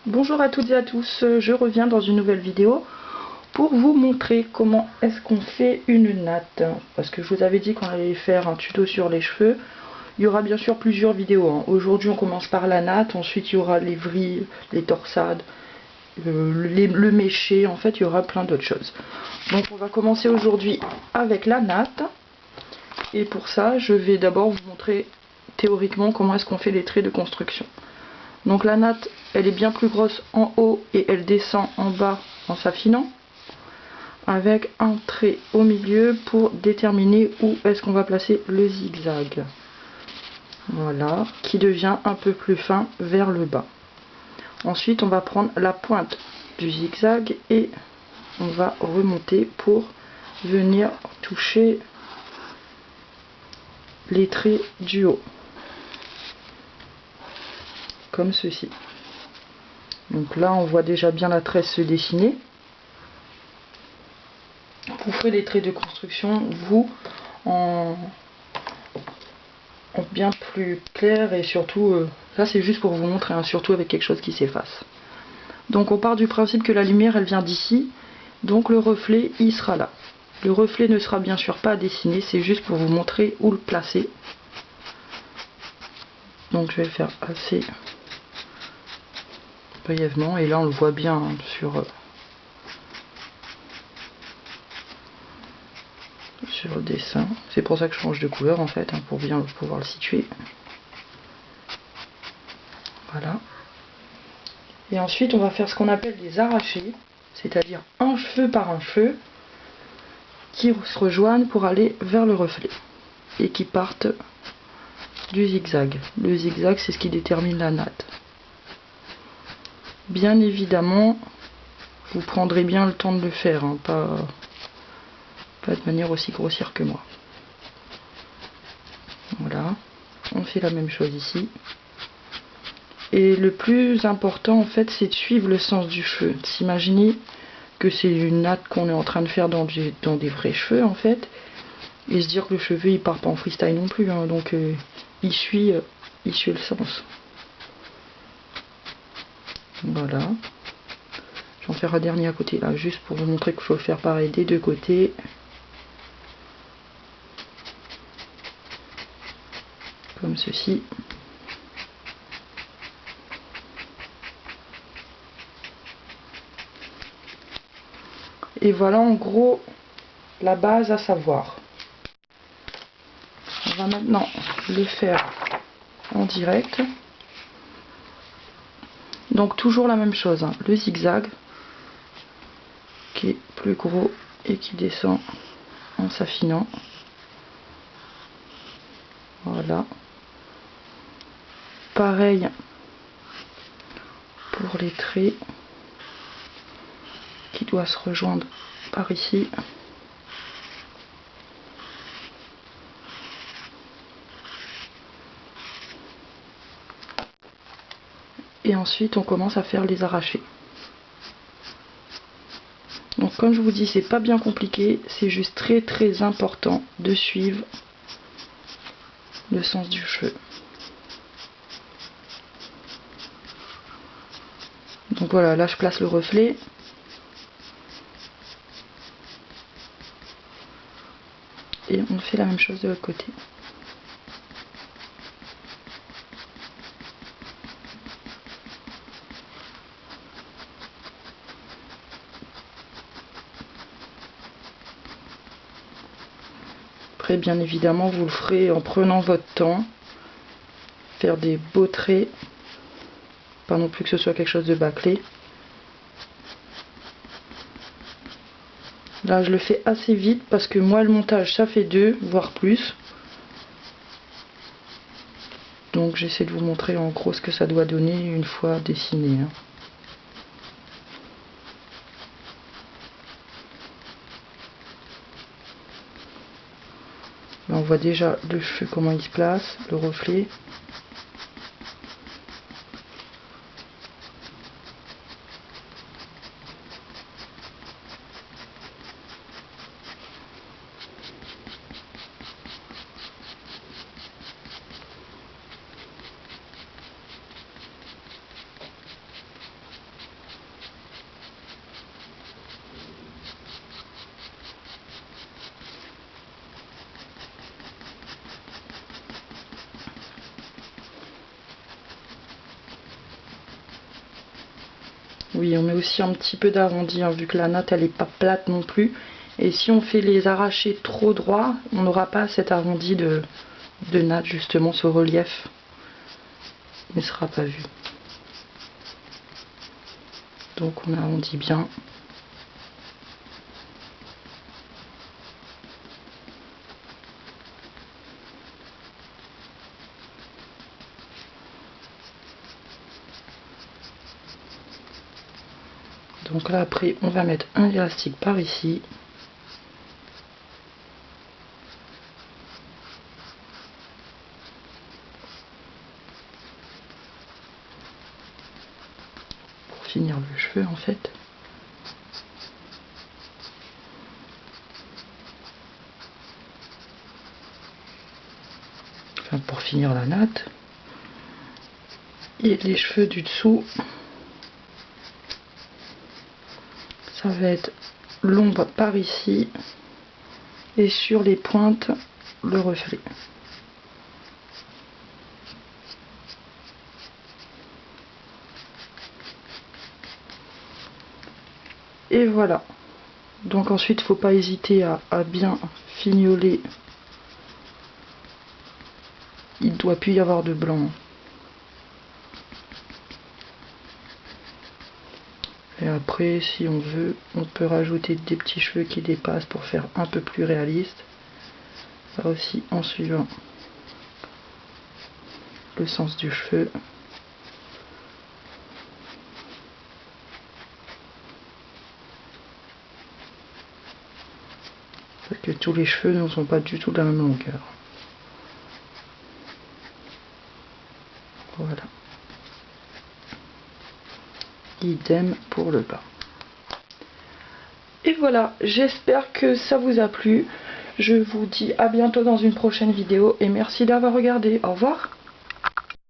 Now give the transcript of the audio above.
Bonjour à toutes et à tous, je reviens dans une nouvelle vidéo pour vous montrer comment est-ce qu'on fait une natte. Parce que je vous avais dit qu'on allait faire un tuto sur les cheveux. Il y aura bien sûr plusieurs vidéos, hein. Aujourd'hui on commence par la natte, ensuite il y aura les vrilles, les torsades, le méché, en fait il y aura plein d'autres choses. Donc on va commencer aujourd'hui avec la natte. Et pour ça je vais d'abord vous montrer théoriquement comment est-ce qu'on fait les traits de construction. Donc la natte, elle est bien plus grosse en haut et elle descend en bas en s'affinant, avec un trait au milieu pour déterminer où est-ce qu'on va placer le zigzag. Voilà, qui devient un peu plus fin vers le bas. Ensuite, on va prendre la pointe du zigzag et on va remonter pour venir toucher les traits du haut, comme ceci. Donc là, on voit déjà bien la tresse se dessiner. Vous ferez les traits de construction, vous, en bien plus clair et surtout, ça c'est juste pour vous montrer, hein, surtout avec quelque chose qui s'efface. Donc on part du principe que la lumière, elle vient d'ici, donc le reflet, il sera là. Le reflet ne sera bien sûr pas dessiné, c'est juste pour vous montrer où le placer. Donc je vais le faire assez brièvement, et là on le voit bien hein, sur le dessin. C'est pour ça que je change de couleur en fait, hein, pour bien pouvoir le situer. Voilà. Et ensuite on va faire ce qu'on appelle des arrachés, c'est-à-dire un cheveu par un cheveu qui se rejoignent pour aller vers le reflet et qui partent du zigzag. Le zigzag, c'est ce qui détermine la natte. Bien évidemment, vous prendrez bien le temps de le faire, hein, pas de manière aussi grossière que moi. Voilà, on fait la même chose ici. Et le plus important en fait, c'est de suivre le sens du cheveu. S'imaginer que c'est une natte qu'on est en train de faire dans des vrais cheveux en fait, et se dire que le cheveu il part pas en freestyle non plus, hein, donc il suit le sens. Voilà. Je vais en faire un dernier à côté là, juste pour vous montrer qu'il faut faire pareil des deux côtés. Comme ceci. Et voilà en gros la base à savoir. On va maintenant le faire en direct. Donc toujours la même chose, hein, le zigzag qui est plus gros et qui descend en s'affinant. Voilà. Pareil pour les traits qui doivent se rejoindre par ici. Et ensuite on commence à faire les arrachés. Donc comme je vous dis, c'est pas bien compliqué, c'est juste très important de suivre le sens du cheveu. Donc voilà, là je place le reflet. Et on fait la même chose de l'autre côté. Après, bien évidemment, vous le ferez en prenant votre temps. Faire des beaux traits. Pas non plus que ce soit quelque chose de bâclé. Là, je le fais assez vite parce que moi, le montage, ça fait 2, voire plus. Donc, j'essaie de vous montrer en gros ce que ça doit donner une fois dessiné, hein. Là, on voit déjà le cheveu, comment il se place, le reflet. Oui, on met aussi un petit peu d'arrondi, hein, vu que la natte elle est pas plate non plus. Et si on fait les arrachés trop droits, on n'aura pas cet arrondi de natte, justement, ce relief. Il ne sera pas vu. Donc on arrondit bien. Donc là après on va mettre un élastique par ici. Pour finir le cheveu en fait. Enfin pour finir la natte. Et les cheveux du dessous. Ça va être l'ombre par ici et sur les pointes le reflet. Et voilà. Donc ensuite, il ne faut pas hésiter à bien fignoler. Il ne doit plus y avoir de blanc. Et après, si on veut, on peut rajouter des petits cheveux qui dépassent pour faire un peu plus réaliste. Ça aussi en suivant le sens du cheveu. Parce que tous les cheveux ne sont pas du tout de la même longueur. Voilà. Idem pour le bas. Et voilà, j'espère que ça vous a plu. Je vous dis à bientôt dans une prochaine vidéo et merci d'avoir regardé. Au revoir.